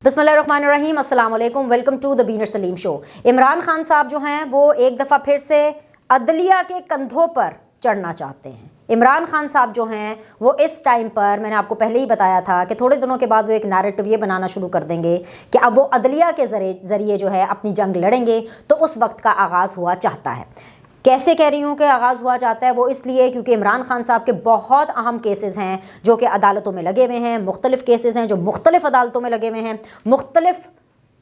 बिस्मिल्लाहिर्रहमानिर्रहीम, अस्सलाम वालेकुम, वेलकम टू द बीनर सलीम शो। इमरान खान साहब जो हैं वो एक दफ़ा फिर से अदलिया के कंधों पर चढ़ना चाहते हैं। इमरान खान साहब जो हैं वो इस टाइम पर, मैंने आपको पहले ही बताया था कि थोड़े दिनों के बाद वो एक नैरेटिव ये बनाना शुरू कर देंगे कि अब वो अदलिया के ज़रिए जो है अपनी जंग लड़ेंगे। तो उस वक्त का आगाज़ हुआ चाहता है। कैसे कह रही हूँ कि आगाज़ हुआ चाहता है? वो इसलिए क्योंकि इमरान खान साहब के बहुत अहम केसेस हैं जो कि अदालतों में लगे हुए हैं, मुख्तलिफ़ केसेस हैं जो मुख्तलिफ़ अदालतों में लगे हुए हैं, मुख्तलिफ़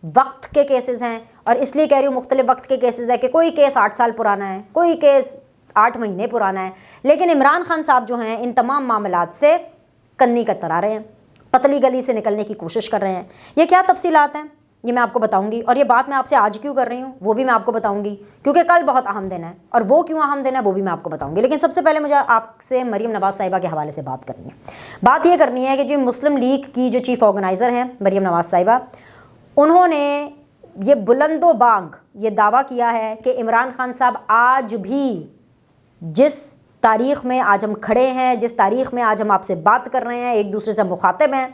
वक्त के केसेस हैं। और इसलिए कह रही हूँ मुख्तलिफ़ वक्त के केसेस है कि कोई केस 8 साल पुराना है, कोई केस 8 महीने पुराना है, लेकिन इमरान खान साहब जो हैं इन तमाम मामलात से कन्नी कतरा रहे हैं, पतली गली से निकलने की कोशिश कर रहे हैं। ये क्या तफसीलात हैं ये मैं आपको बताऊंगी, और ये बात मैं आपसे आज क्यों कर रही हूँ वो भी मैं आपको बताऊंगी, क्योंकि कल बहुत अहम दिन है और वो क्यों अहम दिन है वो भी मैं आपको बताऊंगी। लेकिन सबसे पहले मुझे आपसे मरीम नवाज़ साहिबा के हवाले से बात करनी है। बात ये करनी है कि जो मुस्लिम लीग की जो चीफ़ ऑर्गेनाइज़र हैं मरीम नवाज़ साहिबा, उन्होंने ये बुलंदो बांग ये दावा किया है कि इमरान खान साहब आज भी जिस तारीख़ में आज हम खड़े हैं, जिस तारीख़ में आज हम आपसे बात कर रहे हैं, एक दूसरे से मुखातिब हैं,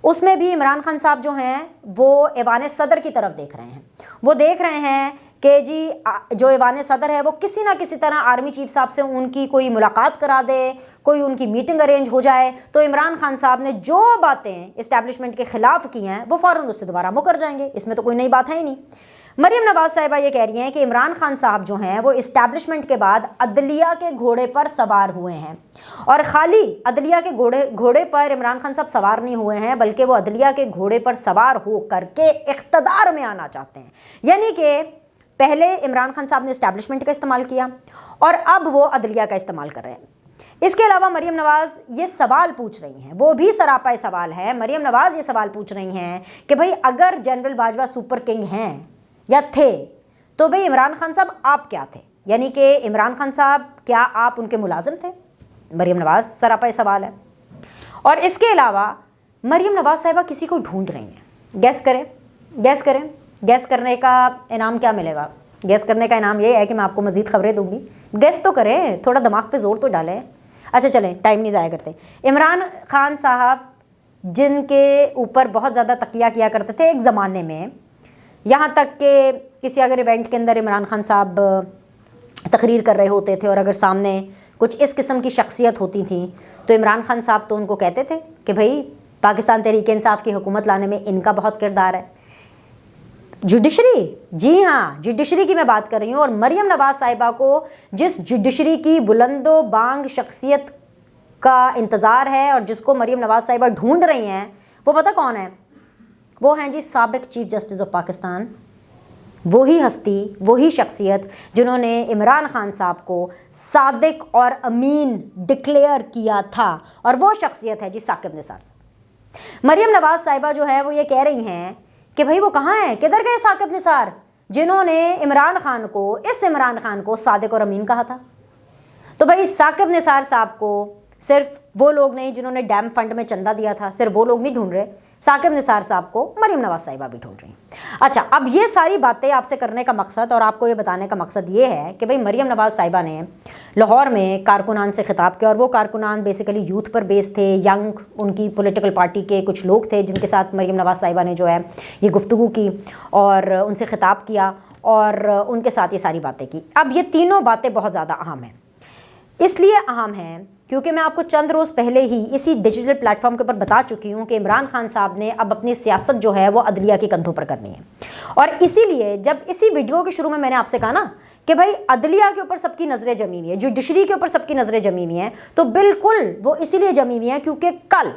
उसमें भी इमरान खान साहब जो हैं वो ऐवान सदर की तरफ देख रहे हैं। वो देख रहे हैं कि जी जो ऐवान सदर है वो किसी ना किसी तरह आर्मी चीफ साहब से उनकी कोई मुलाकात करा दे, कोई उनकी मीटिंग अरेंज हो जाए, तो इमरान खान साहब ने जो बातें इस्टेब्लिशमेंट के ख़िलाफ़ की हैं वो फ़ौरन उससे दोबारा मुकर जाएंगे। इसमें तो कोई नई बात है ही नहीं। मरीम नवाज़ साहिबा ये कह रही हैं कि इमरान खान साहब जो हैं वो इस्टेब्लिशमेंट के बाद अदलिया के घोड़े पर सवार हुए हैं, और ख़ाली अदलिया के घोड़े पर इमरान खान साहब सवार नहीं हुए हैं, बल्कि वो अदलिया के घोड़े पर सवार हो करके इक़्तिदार में आना चाहते हैं। यानी कि पहले इमरान खान साहब ने इस्टेब्लिशमेंट का इस्तेमाल किया और अब वो अदलिया का इस्तेमाल कर रहे हैं। इसके अलावा मरीम नवाज़ ये सवाल पूछ रही हैं, वो भी सरापा सवाल है। मरीम नवाज़ ये सवाल पूछ रही हैं कि भाई अगर जनरल बाजवा सुपर किंग हैं या थे तो भाई इमरान खान साहब आप क्या थे? यानी कि इमरान खान साहब क्या आप उनके मुलाजिम थे? मरीम नवाज़ सरापा सवाल है। और इसके अलावा मरीम नवाज़ साहिबा किसी को ढूंढ रही हैं। गैस करें, गैस करें, गैस करने का इनाम क्या मिलेगा? गैस करने का इनाम ये है कि मैं आपको मज़ीद खबरें दूंगी। गैस तो करें, थोड़ा दिमाग पे जोर तो डालें। अच्छा चलें, टाइम नहीं ज़ाया करते। इमरान खान साहब जिनके ऊपर बहुत ज़्यादा तकिया किया करते थे एक ज़माने में, यहाँ तक कि किसी अगर इवेंट के अंदर इमरान खान साहब तकरीर कर रहे होते थे और अगर सामने कुछ इस किस्म की शख्सियत होती थी तो इमरान खान साहब तो उनको कहते थे कि भाई पाकिस्तान तहरीक इंसाफ की हुकूमत लाने में इनका बहुत किरदार है। जुडिशरी, जी हाँ, जुडिशरी की मैं बात कर रही हूँ। और मरीम नवाज़ साहिबा को जिस जुडिशरी की बुलंदो बांग शख्सियत का इंतज़ार है और जिसको मरीम नवाज़ साहिबा ढूंढ रही हैं, वो पता कौन है? वो हैं जी साबिक चीफ जस्टिस ऑफ पाकिस्तान। वही हस्ती, वही शख्सियत जिन्होंने इमरान खान साहब को सादिक और अमीन डिक्लेयर किया था, और वो शख्सियत है जी साकिब निसार साहब। मरीम नवाज़ साहिबा जो है वो ये कह रही हैं कि भाई वो कहाँ हैं, किधर गए साकिब निसार जिन्होंने इमरान खान को, इस इमरान खान को सादिक और अमीन कहा था? तो भाई साकिब निसार साहब को सिर्फ वो लोग नहीं जिन्होंने डैम फंड में चंदा दिया था, सिर्फ वो लोग नहीं ढूंढ रहे, साकिब निसार साहब को मरीम नवाज़ साहिबा भी ढूंढ रही हैं। अच्छा, अब ये सारी बातें आपसे करने का मकसद और आपको ये बताने का मकसद ये है कि भाई मरीम नवाज़ साहिबा ने लाहौर में कारकुनान से ख़िताब किया, और वो कारकुनान बेसिकली यूथ पर बेस्ड थे, यंग, उनकी पॉलिटिकल पार्टी के कुछ लोग थे जिनके साथ मरीम नवाज़ साहिबा ने जो है ये गुफ्तगू की और उनसे ख़िताब किया और उनके साथ ये सारी बातें की। अब ये तीनों बातें बहुत ज़्यादा अहम हैं। इसलिए अहम हैं क्योंकि मैं आपको चंद रोज़ पहले ही इसी डिजिटल प्लेटफॉर्म के ऊपर बता चुकी हूँ कि इमरान खान साहब ने अब अपनी सियासत जो है वो अदलिया के कंधों पर करनी है। और इसीलिए जब इसी वीडियो के शुरू में मैंने आपसे कहा ना कि भाई अदलिया के ऊपर सबकी नज़रें जमी हुई है, जुडिशरी के ऊपर सबकी नज़रें जमी हुई हैं, तो बिल्कुल वो इसीलिए जमी हुई हैं क्योंकि कल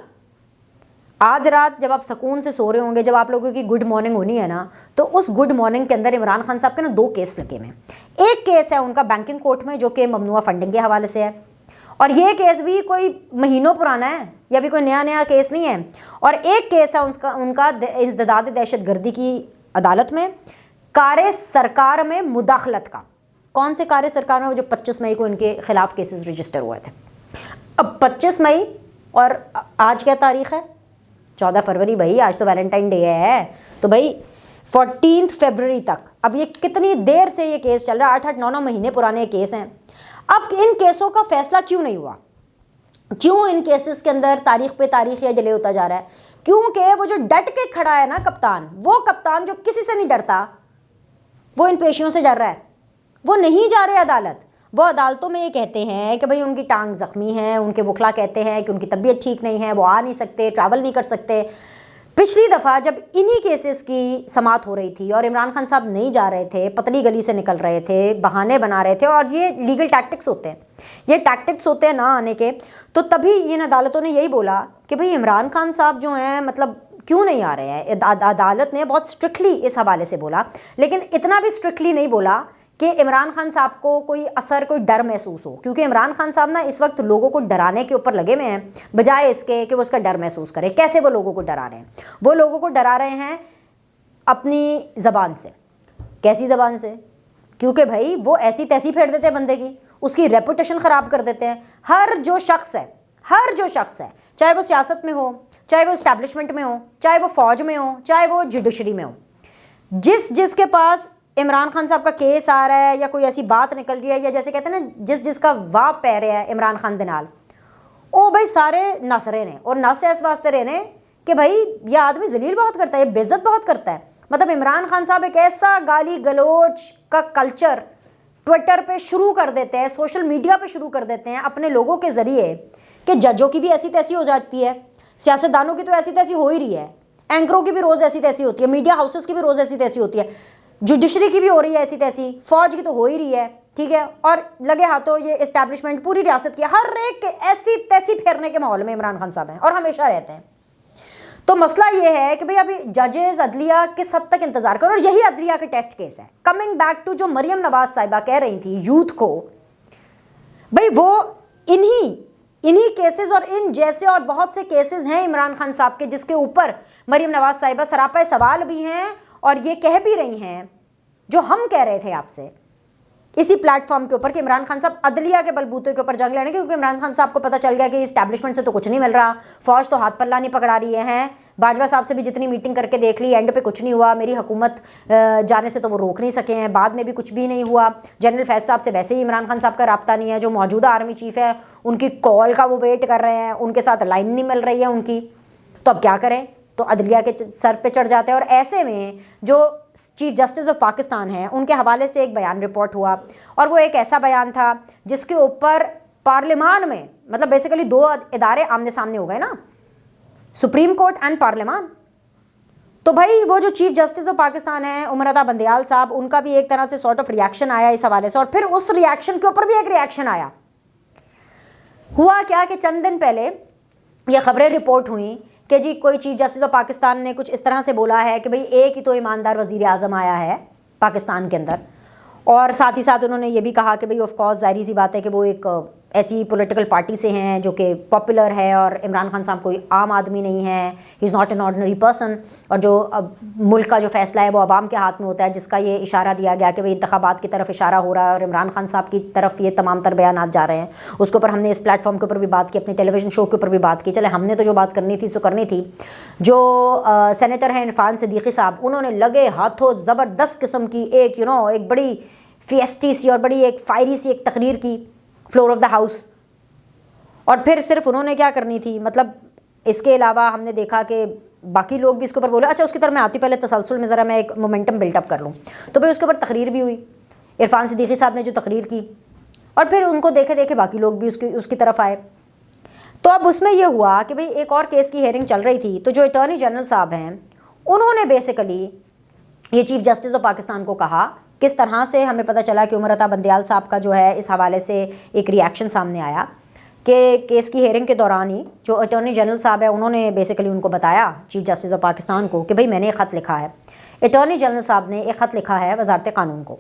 आज रात जब आप सुकून से सो रहे होंगे, जब आप लोगों की गुड मॉर्निंग होनी है ना, तो उस गुड मॉर्निंग के अंदर इमरान खान साहब के ना 2 केस लगे हुए हैं। एक केस है उनका बैंकिंग कोर्ट में जो कि ममनुआ फंडिंग के हवाले से है, और ये केस भी कोई महीनों पुराना है, या भी कोई नया केस नहीं है। और एक केस है उनका इंसदाद दहशतगर्दी की अदालत में कार्य सरकार में मुदाखलत का। कौन से कार्य सरकार में? जो 25 मई को इनके खिलाफ केसेस रजिस्टर हुए थे। अब 25 मई और आज क्या तारीख है? 14 फरवरी। भाई आज तो वैलेंटाइन डे है, तो भाई 14 फरवरी तक, अब ये कितनी देर से ये केस चल रहा है, 8-8, 9-9 महीने पुराने केस हैं। अब इन केसों का फैसला क्यों नहीं हुआ? क्यों इन केसेस के अंदर तारीख पे तारीख या डिले होता जा रहा है? क्योंकि वो जो डट के खड़ा है ना कप्तान, वो कप्तान जो किसी से नहीं डरता, वो इन पेशियों से डर रहा है। वो नहीं जा रहे अदालत। वो अदालतों में ये कहते हैं कि भाई उनकी टांग ज़ख्मी है, उनके वकला कहते हैं कि उनकी तबीयत ठीक नहीं है, वो आ नहीं सकते, ट्रैवल नहीं कर सकते। पिछली दफ़ा जब इन्हीं केसेस की समाअत हो रही थी और इमरान खान साहब नहीं जा रहे थे, पतली गली से निकल रहे थे, बहाने बना रहे थे, और ये लीगल टैक्टिक्स होते हैं, ये टैक्टिक्स होते हैं ना आने के, तो तभी इन अदालतों ने यही बोला कि भाई इमरान खान साहब जो हैं मतलब क्यों नहीं आ रहे हैं। अदालत ने बहुत स्ट्रिक्टली इस हवाले से बोला, लेकिन इतना भी स्ट्रिक्टली नहीं बोला कि इमरान खान साहब को कोई असर, कोई डर महसूस हो, क्योंकि इमरान खान साहब ना इस वक्त लोगों को डराने के ऊपर लगे हुए हैं, बजाय इसके कि वो उसका डर महसूस करे। कैसे वो लोगों को डरा रहे हैं? वो लोगों को डरा रहे हैं अपनी ज़बान से। कैसी ज़बान से? क्योंकि भाई वो ऐसी तैसी फेर देते हैं बंदे की, उसकी रेपुटेशन ख़राब कर देते हैं। हर जो शख्स है, चाहे वो सियासत में हो, चाहे वो इस्टेब्लिशमेंट में हो, चाहे वो फ़ौज में हो, चाहे वो जुडिशरी में हो, जिसके पास इमरान खान साहब का केस आ रहा है या कोई ऐसी बात निकल रही है, या जैसे कहते हैं ना जिसका वाह पै रहा है इमरान खान दे नाल, ओ भाई सारे नस रहे ने, और नस इस वास्ते रहे ने कि भाई ये आदमी जलील बहुत करता है, ये बेइज्जत बहुत करता है। मतलब इमरान खान साहब एक ऐसा गाली गलोच का कल्चर ट्विटर पे शुरू कर देते हैं, सोशल मीडिया पे शुरू कर देते हैं अपने लोगों के ज़रिए, कि जजों की भी ऐसी तैसी हो जाती है, सियासतदानों की तो ऐसी तैसी हो ही रही है, एंकरों की भी रोज़ ऐसी तैसी होती है, मीडिया हाउसेस की भी रोज़ ऐसी तैसी होती है, जुडिशरी की भी हो रही है ऐसी तैसी, फ़ौज की तो हो ही रही है, ठीक है। और लगे हाथों ये इस्टेब्लिशमेंट पूरी रियासत की हर एक ऐसी तैसी फेरने के माहौल में इमरान खान साहब हैं और हमेशा रहते हैं। तो मसला ये है कि भाई अभी जजेस अदलिया किस हद तक इंतज़ार करो, और यही अदलिया के टेस्ट केस है। कमिंग बैक टू जो मरियम नवाज साहिबा कह रही थी यूथ को, भाई वो इन्हीं केसेस और इन जैसे और बहुत से केसेस हैं इमरान खान साहब के, जिसके ऊपर मरियम नवाज साहिबा सरापा सवाल भी हैं और ये कह भी रही हैं जो हम कह रहे थे आपसे इसी प्लेटफॉर्म के ऊपर कि इमरान खान साहब अदलिया के बलबूते के ऊपर जंग लड़ेंगे, क्योंकि इमरान खान साहब को पता चल गया कि इस्टेब्लिशमेंट से तो कुछ नहीं मिल रहा, फौज तो हाथ पल्ला नहीं पकड़ा रही है। बाजवा साहब से भी जितनी मीटिंग करके देख ली, एंड पे कुछ नहीं हुआ। मेरी हुकूमत जाने से तो वो रोक नहीं सके हैं, बाद में भी कुछ भी नहीं हुआ। जनरल फैज साहब से वैसे ही इमरान खान साहब का रब्ता नहीं है, जो मौजूदा आर्मी चीफ है उनकी कॉल का वो वेट कर रहे हैं, उनके साथ लाइन नहीं मिल रही है उनकी। तो अब क्या करें? तो अदलिया के सर पे चढ़ जाते हैं। और ऐसे में जो चीफ जस्टिस ऑफ पाकिस्तान हैं उनके हवाले से एक बयान रिपोर्ट हुआ, और वो एक ऐसा बयान था जिसके ऊपर पार्लियामान में, मतलब बेसिकली दो इदारे आमने सामने हो गए ना, सुप्रीम कोर्ट एंड पार्लियामान। तो भाई वो जो चीफ जस्टिस ऑफ पाकिस्तान है उमर अता बंदयाल साहब, उनका भी एक तरह से सॉर्ट ऑफ रिएक्शन आया इस हवाले से, और फिर उस रिएक्शन के ऊपर भी एक रिएक्शन आया। हुआ क्या कि चंद दिन पहले ये खबरें रिपोर्ट हुई कि जी कोई चीफ जस्टिस ऑफ पाकिस्तान ने कुछ इस तरह से बोला है कि भाई एक ही तो ईमानदार वज़ीर आज़म आया है पाकिस्तान के अंदर, और साथ ही साथ उन्होंने ये भी कहा कि भाई ऑफ कोर्स ज़ाहिर सी बात है कि वो एक ऐसी पॉलिटिकल पार्टी से हैं जो कि पॉपुलर है, और इमरान खान साहब कोई आम आदमी नहीं है, he is not an ordinary person, और जो अब मुल्क का जो फैसला है वो अवाम के हाथ में होता है, जिसका ये इशारा दिया गया कि भाई इंतखाबात की तरफ इशारा हो रहा है और इमरान खान साहब की तरफ ये तमाम तर बयान जा रहे हैं। उसके ऊपर हमने इस प्लेटफॉर्म के ऊपर भी बात की, अपने टेलीविजन शो के ऊपर भी बात की। चले हमने तो जो बात करनी थी सो करनी थी। जो सेनेटर हैं इरफान सिद्दीकी साहब, उन्होंने लगे हाथों ज़बरदस्त किस्म की एक एक बड़ी फिएस्टी सी और बड़ी एक फायरी सी एक तकरीर की फ्लोर ऑफ द हाउस। और फिर सिर्फ उन्होंने क्या करनी थी, मतलब इसके अलावा हमने देखा कि बाकी लोग भी इसके ऊपर बोले। अच्छा, उसकी तरफ मैं आती पहले तसलसल में ज़रा मैं एक मोमेंटम बिल्टअप कर लूँ। तो भाई उसके ऊपर तकरीर भी हुई, इरफान सिद्दीकी साहब ने जो तकरीर की, और फिर उनको देखे देखे बाकी लोग भी उसकी तरफ आए। तो अब उसमें यह हुआ कि भाई एक और केस की हेयरिंग चल रही थी, तो जो अटॉर्नी जनरल साहब हैं उन्होंने बेसिकली ये चीफ जस्टिस ऑफ पाकिस्तान को कहा, किस तरह से हमें पता चला कि उमर अता बंदयाल साहब का जो है इस हवाले से एक रिएक्शन सामने आया कि केस की हेयरिंग के दौरान ही जो अटॉर्नी जनरल साहब है उन्होंने बेसिकली उनको बताया चीफ जस्टिस ऑफ पाकिस्तान को कि भाई मैंने एक ख़त लिखा है। अटॉर्नी जनरल साहब ने एक ख़त लिखा है वजारत कानून को,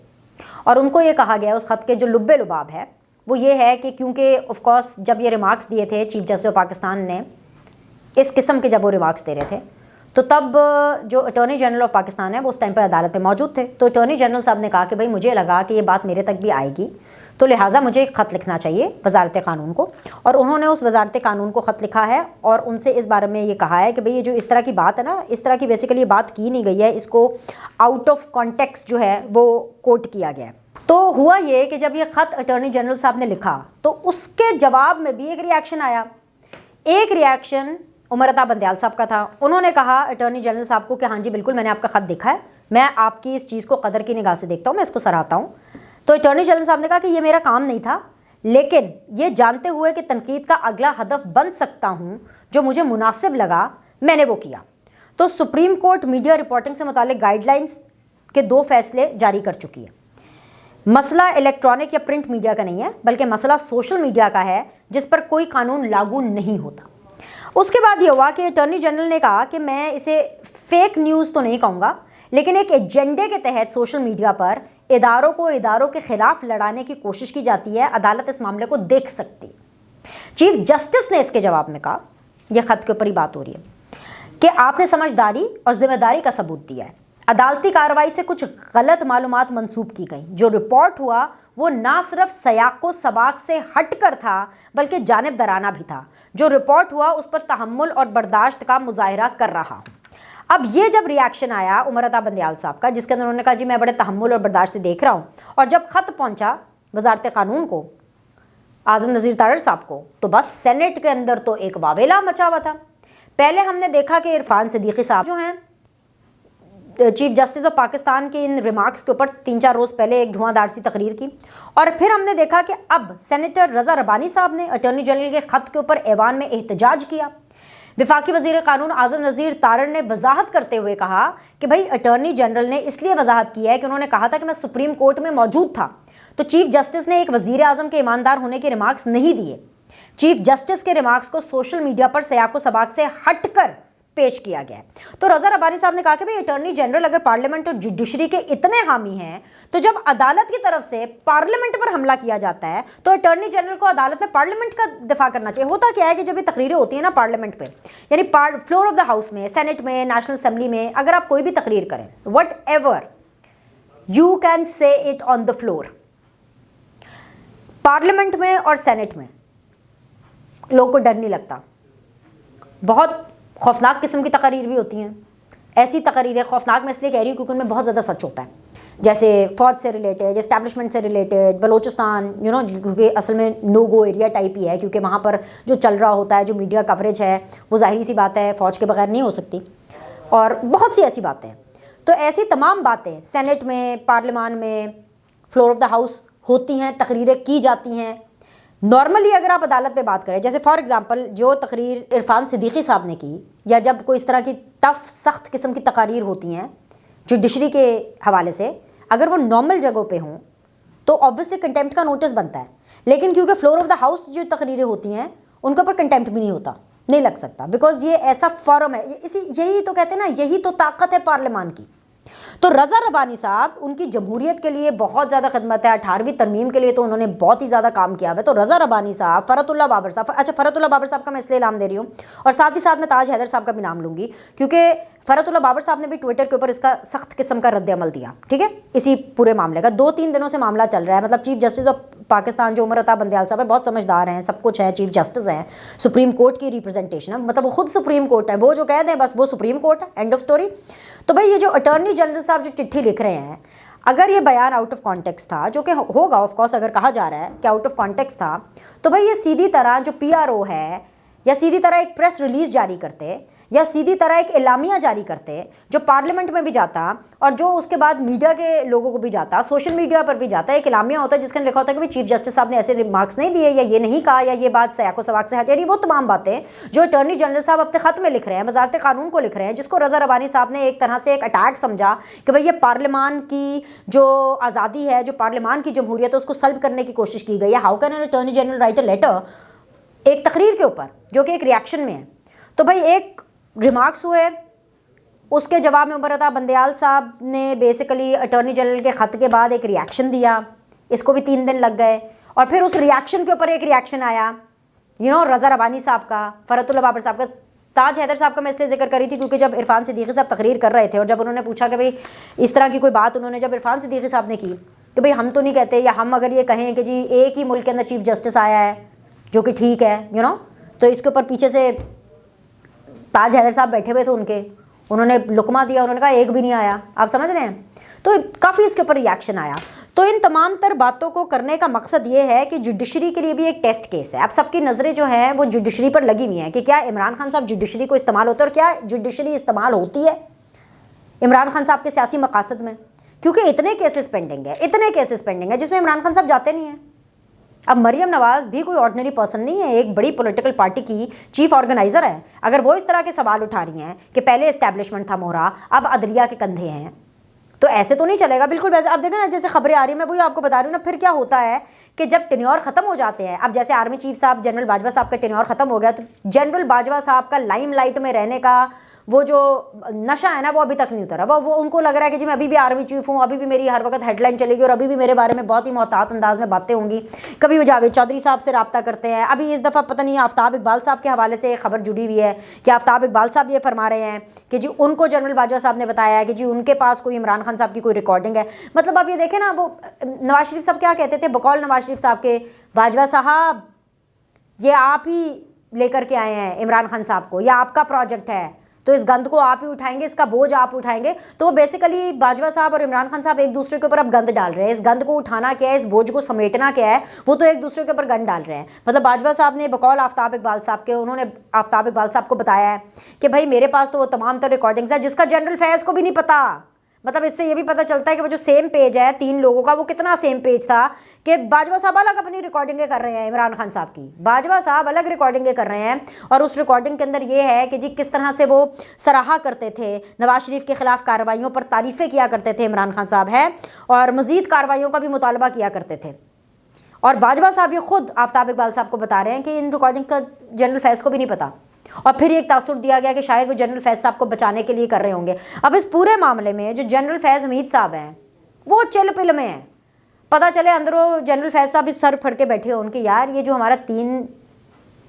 और उनको ये कहा गया उस ख़त के जो लुब्बे लुबाब है वो ये है कि क्योंकि ऑफ कोर्स जब ये रिमार्क्स दिए थे चीफ जस्टिस ऑफ पाकिस्तान ने, इस किस्म के जब वो रिमार्क्स दे रहे थे, तो तब जो अटॉर्नी जनरल ऑफ पाकिस्तान है वो उस टाइम पर अदालत में मौजूद थे। तो अटॉर्नी जनरल साहब ने कहा कि भाई मुझे लगा कि ये बात मेरे तक भी आएगी, तो लिहाजा मुझे एक ख़त लिखना चाहिए वजारत कानून को। और उन्होंने उस वजारत कानून को ख़त लिखा है और उनसे इस बारे में ये कहा है कि भाई ये जो इस तरह की बात है ना, इस तरह की बेसिकली बात की नहीं गई है, इसको आउट ऑफ कॉन्टेक्स्ट जो है वो कोट किया गया है। तो हुआ ये कि जब ये ख़त अटॉर्नी जनरल साहब ने लिखा तो उसके जवाब में भी एक रिएक्शन आया। एक रिएक्शन उमर अता बंदयाल साहब का था। उन्होंने कहा अटॉर्नी जनरल साहब को कि हाँ जी बिल्कुल मैंने आपका ख़त देखा है, मैं आपकी इस चीज़ को कदर की निगाह से देखता हूँ, मैं इसको सराहता हूँ। तो अटॉर्नी जनरल साहब ने कहा कि ये मेरा काम नहीं था, लेकिन ये जानते हुए कि तनकीद का अगला हदफ बन सकता हूँ, जो मुझे मुनासिब लगा, मैंने वो किया। तो सुप्रीम कोर्ट मीडिया रिपोर्टिंग से मुतालिक गाइडलाइंस के 2 फैसले जारी कर चुकी है। मसला इलेक्ट्रॉनिक या प्रिंट मीडिया का नहीं है, बल्कि मसला सोशल मीडिया का है, जिस पर कोई कानून लागू नहीं होता। उसके बाद ये हुआ कि अटॉर्नी जनरल ने कहा कि मैं इसे फेक न्यूज़ तो नहीं कहूँगा, लेकिन एक एजेंडे के तहत सोशल मीडिया पर इदारों के खिलाफ लड़ाने की कोशिश की जाती है, अदालत इस मामले को देख सकती है। चीफ जस्टिस ने इसके जवाब में कहा, यह खत के ऊपर ही बात हो रही है, कि आपने समझदारी और जिम्मेदारी का सबूत दिया है। अदालती कार्रवाई से कुछ गलत मालूमात मंसूब की गई। जो रिपोर्ट हुआ वो ना सिर्फ सयाको सबाक से हट कर था, बल्कि जानिबदाराना भी था। जो रिपोर्ट हुआ उस पर तहम्मुल और बर्दाश्त का मुजाहरा कर रहा हूँ। अब ये जब रिएक्शन आया उमर अता बंदयाल साहब का, जिसके अंदर उन्होंने कहा जी मैं बड़े तहम्मुल और बर्दाश्त से देख रहा हूँ, और जब ख़त पहुँचा वजारत कानून को, आज़म नज़ीर तारड़ साहब को, तो बस सेनेट के अंदर तो एक वावेला मचा हुआ था। पहले हमने देखा कि इरफान सिद्दीकी साहब जो हैं चीफ जस्टिस ऑफ पाकिस्तान के इन रिमार्क्स के ऊपर 3-4 रोज़ पहले एक धुआंधार सी तकरीर की, और फिर हमने देखा कि अब सेनेटर रज़ा रबानी साहब ने अटॉर्नी जनरल के ख़त के ऊपर ऐवान में एहतजाज किया। वफाकी वज़ीर कानून आज़म नज़ीर तारड़ ने वजाहत करते हुए कहा कि भाई अटॉर्नी जनरल ने इसलिए वजाहत की है कि उन्होंने कहा था कि मैं सुप्रीम कोर्ट में मौजूद था, तो चीफ जस्टिस ने एक वज़ीर आज़म के ईमानदार होने के रिमार्क्स नहीं दिए। चीफ जस्टिस के रिमार्क्स को सोशल मीडिया पर सयाको सबाक से हटकर पेश किया गया है। तो रज़ा रबानी साहब ने कहा कि भाई अटॉर्नी जनरल अगर पार्लियामेंट और जुडिशरी के इतने हामी हैं, तो जब अदालत की तरफ से पार्लियामेंट पर हमला किया जाता है तो अटॉर्नी जनरल को अदालत में पार्लियामेंट का दिफा करना चाहिए। होता क्या है कि जब ये तकरीरें होती हैं ना पार्लियामेंट पे, यानी फ्लोर ऑफ द हाउस में, सेनेट में, नेशनल असेंबली में, अगर आप कोई भी तकरीर करें, what ever you can say it on the floor, parliament में और सेनेट में लोग को डर नहीं लगता। बहुत खौफनाक किस्म की तकरीर भी होती हैं। ऐसी तकरीरें खौफनाक मैं इसलिए कह रही हूँ क्योंकि उनमें बहुत ज़्यादा सच होता है, जैसे फ़ौज से रिलेटेड, एस्टैब्लिशमेंट से रिलेटेड, बलूचिस्तान क्योंकि असल में नो गो एरिया टाइप ही है, क्योंकि वहाँ पर जो चल रहा होता है, जो मीडिया कवरेज है, वो ज़ाहिरी सी बात है फ़ौज के बगैर नहीं हो सकती, और बहुत सी ऐसी बातें। तो ऐसी तमाम बातें सेनेट में, पार्लियामान में, फ्लोर ऑफ द हाउस होती हैं, तकरीरें की जाती हैं। नॉर्मली अगर आप अदालत पे बात करें, जैसे फॉर एग्जांपल जो तकरीर इरफान सिद्दीकी साहब ने की, या जब कोई इस तरह की टफ सख्त किस्म की तकारीर होती हैं जुडिशरी के हवाले से, अगर वो नॉर्मल जगहों पे हों तो ऑब्वियसली कंटेम्प्ट का नोटिस बनता है। लेकिन क्योंकि फ्लोर ऑफ द हाउस जो तकरीरें होती हैं उनके ऊपर कंटेम्प्ट भी नहीं होता, नहीं लग सकता, बिकॉज ये ऐसा फॉरम है। यही तो कहते हैं ना, यही तो ताकत है पार्लियामान की। तो रज़ा रबानी साहब, उनकी जमहूरियत के लिए बहुत ज़्यादा खिदमत है, 18वीं तरमीम के लिए तो उन्होंने बहुत ही ज़्यादा काम किया है। तो रज़ा रबानी साहब, फ़रतुल्लाह बाबर साहब, अच्छा फ़रतुल्लाह बाबर साहब का मैं इसलिए नाम दे रही हूँ, और साथ ही साथ मैं ताज हैदर साहब का भी नाम लूँगी, क्योंकि फ़रतुल्लाह बाबर साहब ने भी ट्विटर के ऊपर इसका सख्त किस्म का रद्द-ए-अमल दिया, ठीक है, इसी पूरे मामले का। 2-3 दिनों से मामला चल रहा है। मतलब चीफ जस्टिस ऑफ पाकिस्तान जो उमर अता बंदयाल साहब है, बहुत समझदार हैं, सब कुछ है, चीफ जस्टिस हैं, सुप्रीम कोर्ट की रिप्रेजेंटेशन है, मतलब वो खुद सुप्रीम कोर्ट है, वो जो कह दें बस वो सुप्रीम कोर्ट है, एंड ऑफ स्टोरी। तो भाई ये जो अटॉर्नी जनरल साहब जो चिट्ठी लिख रहे हैं, अगर ये बयान आउट ऑफ कॉन्टेक्स्ट था, जो कि होगा ऑफ कोर्स, अगर कहा जा रहा है कि आउट ऑफ कॉन्टेक्स्ट था, तो भाई ये सीधी तरह जो PRO है, या सीधी तरह एक प्रेस रिलीज़ जारी करते, या सीधी तरह एक एलामिया जारी करते जो पार्लियामेंट में भी जाता और जो उसके बाद मीडिया के लोगों को भी जाता, सोशल मीडिया पर भी जाता। एक एलामिया होता है जिसके लिखा होता है कि भाई चीफ जस्टिस साहब ने ऐसे रिमार्क्स नहीं दिए, या ये नहीं कहा, या ये बात सयाको सवाक से हटे। वो तमाम बातें जो अटॉर्नी जनरल साहब अपने ख़त में लिख रहे हैं, वजारत कानून को लिख रहे हैं, जिसको रज़ा रबानी साहब ने एक तरह से एक अटैक समझा कि भाई ये पार्लियामान की जो आज़ादी है, जो पार्लियामान की जमहूरियत है, उसको सल्ब करने की कोशिश की गई है। How can an attorney general write a letter एक तकरीर के ऊपर जो कि एक रिएक्शन में है। तो भाई एक रिमार्क्स हुए, उसके जवाब में उमर अता बंदयाल साहब ने बेसिकली अटॉर्नी जनरल के ख़त के बाद एक रिएक्शन दिया, इसको भी 3 दिन लग गए, और फिर उस रिएक्शन के ऊपर एक रिएक्शन आया रज़ा रबानी साहब का, फ़रतुल्लाह बाबर साहब का। ताज हैदर साहब का मैं इसलिए जिक्र करी थी क्योंकि जब इरफान सिद्दीकी साहब तकरीर कर रहे थे, और जब उन्होंने पूछा कि भाई इस तरह की कोई बात, उन्होंने जब इरफान सिद्दीकी साहब ने की कि भाई हम तो नहीं कहते, या हम अगर ये कहें कि जी एक ही मुल्क के अंदर चीफ जस्टिस आया है जो कि ठीक है, तो इसके ऊपर पीछे से ताज हैदर साहब बैठे हुए थे उन्होंने लुकमा दिया, उन्होंने कहा एक भी नहीं आया। आप समझ रहे हैं? तो काफ़ी इसके ऊपर रिएक्शन आया। तो तो इन तमाम तर बातों को करने का मकसद ये है कि जुडिशरी के लिए भी एक टेस्ट केस है। अब सबकी नज़रें जो हैं वो जुडिशरी पर लगी हुई हैं कि क्या इमरान खान साहब जुडिशरी को इस्तेमाल होते हैं और क्या जुडिशरी इस्तेमाल होती है इमरान खान साहब के सियासी मकासद में, क्योंकि इतने केसेस पेंडिंग है जिसमें इमरान खान साहब जाते नहीं हैं। अब मरियम नवाज़ भी कोई ऑर्डिनरी पर्सन नहीं है, एक बड़ी पॉलिटिकल पार्टी की चीफ ऑर्गेनाइजर है। अगर वो इस तरह के सवाल उठा रही हैं कि पहले एस्टैब्लिशमेंट था मोहरा, अब अदलिया के कंधे हैं, तो ऐसे तो नहीं चलेगा बिल्कुल। वैसे अब देखें ना, जैसे खबरें आ रही हैं, मैं वही आपको बता रही हूँ ना, फिर क्या होता है कि जब टेन्योर ख़त्म हो जाते हैं, अब जैसे आर्मी चीफ साहब जनरल बाजवा साहब का टेन्योर ख़त्म हो गया, तो जनरल बाजवा साहब का लाइमलाइट में रहने का वो जो नशा है ना, वो अभी तक नहीं उतरा। वो उनको लग रहा है कि जी मैं अभी भी आर्मी चीफ हूँ, अभी भी मेरी हर वक्त हेडलाइन चलेगी और अभी भी मेरे बारे में बहुत ही मोहतात अंदाज में बातें होंगी। कभी वो जावेद चौधरी साहब से रब्ता करते हैं। अभी इस दफ़ा पता नहीं आफ्ताब इकबाल साहब के हवाले से खबर जुड़ी हुई है कि आफ्ताब इकबाल साहब ये फरमा रहे हैं कि जी उनको जनरल बाजवा साहब ने बताया है कि जी उनके पास कोई इमरान खान साहब की कोई रिकॉर्डिंग है। मतलब आप ये देखें ना, वो नवाज शरीफ साहब क्या कहते थे, बकौल नवाज शरीफ साहब के, बाजवा साहब ये आप ही लेकर के आए हैं इमरान खान साहब को, या आपका प्रोजेक्ट है, तो इस गंद को आप ही उठाएंगे, इसका बोझ आप उठाएंगे। तो वो बेसिकली बाजवा साहब और इमरान खान साहब एक दूसरे के ऊपर अब गंद डाल रहे हैं। इस गंद को उठाना क्या है, इस बोझ को समेटना क्या है, वो तो एक दूसरे के ऊपर गंद डाल रहे हैं। मतलब बाजवा साहब ने बकौल आफ्ताब इकबाल साहब के, उन्होंने आफ्ताब इकबाल साहब को बताया है कि भाई मेरे पास तो वो तमाम तरह रिकॉर्डिंग्स है जिसका जनरल फैज़ को भी नहीं पता। मतलब इससे ये भी पता चलता है कि वो जो सेम पेज है 3 लोगों का, वो कितना सेम पेज था कि बाजवा साहब अलग अपनी रिकॉर्डिंगें कर रहे हैं इमरान खान साहब की, बाजवा साहब अलग रिकॉर्डिंगें कर रहे हैं। और उस रिकॉर्डिंग के अंदर ये है कि जी किस तरह से वो सराहा करते थे नवाज शरीफ के खिलाफ कार्रवाइयों पर, तारीफ़ें किया करते थे इमरान खान साहब है, और मज़ीद कार्रवाइयों का भी मुतालबा किया करते थे। और बाजवा साहब ये खुद आफ्ताब इकबाल साहब को बता रहे हैं कि इन रिकॉर्डिंग का जनरल फैज़ को भी नहीं पता। और फिर एक तासुर दिया गया कि शायद वो जनरल फैज़ साहब को बचाने के लिए कर रहे होंगे। अब इस पूरे मामले में जो जनरल फैज़ हमीद साहब हैं वो चिल पिल में हैं। पता चले अंदरों जनरल फैज़ साहब इस सर फड़ के बैठे हो उनके, यार ये जो हमारा 3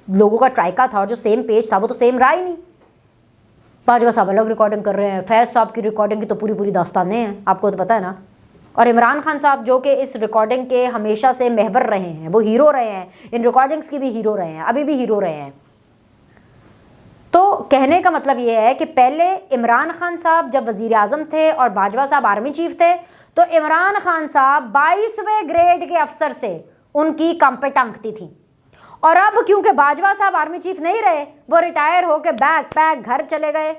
लोगों का ट्राइका था और जो सेम पेज था वो तो सेम रहा ही नहीं। बाजवा साहब अलग रिकॉर्डिंग कर रहे हैं, फैज़ साहब की रिकॉर्डिंग की तो पूरी पूरी दास्तानें हैं, आपको तो पता है ना। और इमरान खान साहब जो कि इस रिकॉर्डिंग के हमेशा से महवर रहे हैं, वो हीरो रहे हैं, इन रिकॉर्डिंग्स की भी हीरो रहे हैं, अभी भी हीरो रहे हैं। तो कहने का मतलब ये है कि पहले इमरान खान साहब जब वज़ीर आज़म थे और बाजवा साहब आर्मी चीफ थे, तो इमरान खान साहब 22वें ग्रेड के अफसर से उनकी कम पे टांगती थी। और अब क्योंकि बाजवा साहब आर्मी चीफ नहीं रहे, वो रिटायर होकर बैग पैक घर चले गए,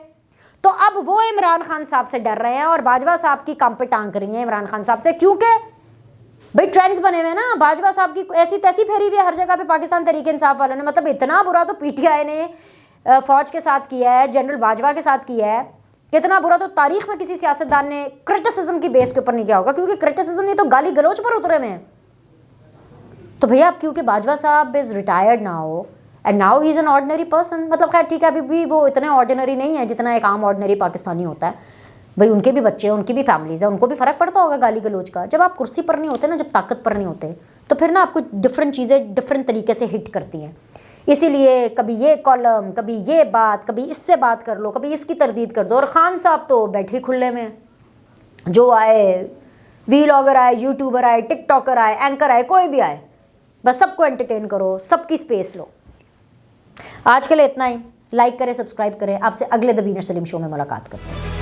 तो अब वो इमरान खान साहब से डर रहे हैं और बाजवा साहब की कम पे टांग रही हैं इमरान खान साहब से, क्योंकि भाई ट्रेंड्स बने हुए ना। बाजवा साहब की ऐसी तैसी फेरी हुई है हर जगह पे पाकिस्तान तहरीक इंसाफ वालों ने। मतलब इतना बुरा तो पीटीआई ने फ़ौज के साथ किया है, जनरल बाजवा के साथ किया है, कितना बुरा तो तारीख में किसी सियासतदान ने क्रिटिसिज्म की बेस के ऊपर नहीं किया होगा, क्योंकि क्रिटिसिज्म नहीं तो गाली गलोच पर उतरे में। तो भैया अब क्योंकि बाजवा साहब is retired now and now he is an ordinary person, मतलब खैर ठीक है अभी भी वो इतने ऑर्डिनरी नहीं है जितना एक आम ऑर्डिनरी पाकिस्तानी होता है। भाई उनके भी बच्चे हैं, उनकी भी फैमिलीज़ है, उनको भी फ़र्क पड़ता होगा गाली गलोच का। जब आप कुर्सी पर नहीं होते ना, जब ताकत पर नहीं होते, तो फिर ना आपको डिफरेंट चीज़ें डिफरेंट तरीके से हिट करती हैं। इसीलिए कभी ये कॉलम, कभी ये बात, कभी इससे बात कर लो, कभी इसकी तरदीद कर दो। और ख़ान साहब तो बैठे खुले में, जो आए वीलॉगर आए, यूट्यूबर आए, टिकटॉकर आए, एंकर आए, कोई भी आए, बस सबको एंटरटेन करो, सबकी स्पेस लो। आज के लिए इतना ही। लाइक करें, सब्सक्राइब करें। आपसे अगले द बीनर सलीम शो में मुलाकात करते हैं।